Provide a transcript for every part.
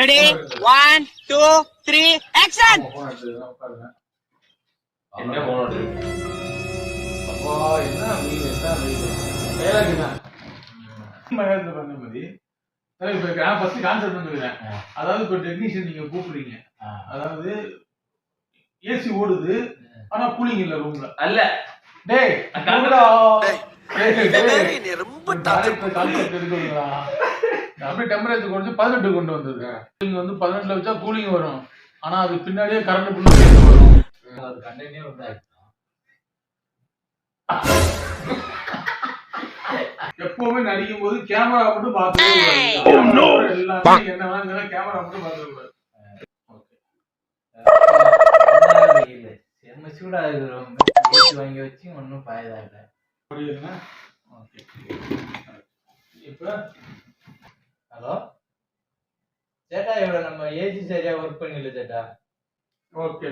Ready 1 2 3 action. என்ன போனோம் அப்பா என்ன வீடு என்ன வீடு வேலைக்குண்ணா மகேந்திர பண்ண மாதிரி இப்போ நான் ஃபர்ஸ்ட் கான்செப்ட் வந்துருக்கேன். அதாவது இப்போ டெக்னீஷியன் நீங்க கூப்பிடுறீங்க, அதாவது ஏசி ஓடுது ஆனா கூலிங் இல்ல ரூம்ல. அல்ல டேய் ரொம்ப கான்செப்ட் இருக்குங்களா? அப்படியே டெம்பரேச்சர் குறைஞ்சு 18 கொண்டு வந்திருக்கேன். நீங்க வந்து 18ல வச்சா கூலிங் வரும், ஆனா அது பின்னாடியே கரண்ட் ஃபுல்லா சேர்த்து வரும். அது கண்டனே வந்து எப்பவுமே நடிக்கும் போது கேமரா மட்டும் பார்த்துட்டு எல்லாமே என்ன வேணா கேமரா மட்டும் பார்த்துக்கூடாது. செம்ம சூடா இருக்கிறோம், வாங்கி வச்சு ஒன்னும் பாயதா இல்ல. புரியுதுங்க? ஓகே. இப்போ ஹலோ சேட்டா, இவ்வளோ நம்ம ஏசி சரியா ஒர்க் பண்ணல சேட்டா. ஓகே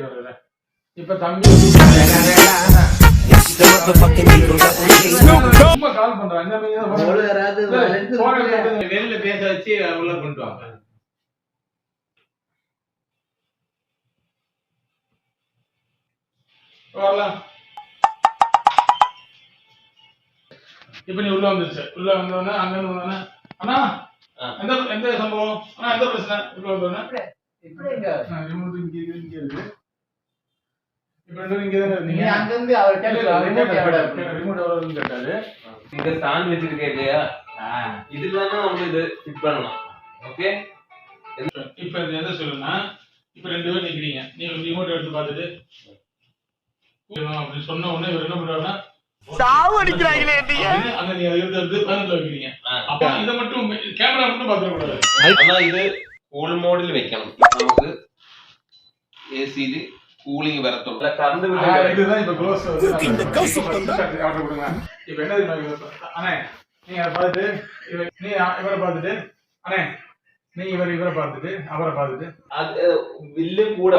இப்ப தம்பி ரொம்ப கால் பண்றான். வெளியில பேச வச்சு உள்ள கொண்டு வாங்க. வரலாம். இப்ப நீ உள்ள வந்துருச்சு. உள்ள வந்தோடனே அங்க இருந்து வந்தோடனே அண்ணா எந்த சம்பவம் அண்ணா எந்த பிரச்சனை உள்ள வந்தோடனே ரிமோட் இங்க இருக்கு. இப்ப இங்க தானே இருந்தீங்க. அங்க இருந்து அவர் ரிமோட் எவ்வளவுன்னு கேட்டாரு. இங்க ஸ்டாண்ட் வச்சிருக்கேன் இல்லையா, இதுல நம்ம இது ஃபிட் பண்ணலாம். ஓகே. இப்ப இது எதை சொல்லுன்னா, இப்ப 2 பேர் நிக்கிறீங்க. நீங்க ரிமோட் எடுத்து பார்த்துட்டு அப்படி சொன்ன உடனே இவர் என்ன பண்றாருன்னா சாவு அடிக்கிறாங்களே நீங்க. அங்க நீங்க எடுத்து பதினெட்டுல வைக்கிறீங்க. அப்ப இதை மட்டும் கேமரா மட்டும் பார்த்துக்க கூடாது. ஆனா இது கூல் மோഡിൽ വെക്കണം. നമുക്ക് ஏசில கூலிங் வரதுள்ள கறந்து இதுதான் இப்ப க்ளோஸ் இந்த கான்செப்ட் வந்து ஆர்டர் கொடுங்க. இப்போ என்ன அண்ணே நீங்க அதை பார்த்துட்டு நீ இவரை பார்த்துட்டு அண்ணே நீ இவரை பார்த்துட்டு அவரை பார்த்துட்டு அது வில்லு கூட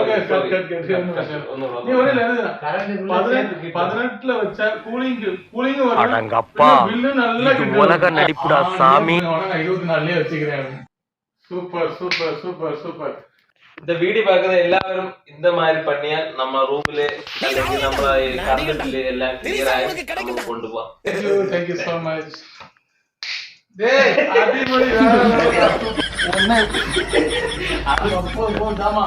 நீ ஒரே எழுதுனா 18ல வச்சா கூலிங் வரும். அடங்கப்பா, பில்லு நல்லா உலக நடிப்புடா சாமி. 24லயே வச்சுக்கிறேன். Super super super super. இந்த வீடியோ பார்க்குற எல்லாரும் இந்த மாதிரி பண்ணியா நம்ம ரூம்ல அல்லது நம்ம கரண்ட் பில் எல்லாம் கிளியர் ஆகி நம்ம கொண்டு போவோம். Thank you so much. டேய் அடிபொலி வேற ஒண்ணு அது அப்போ தாமா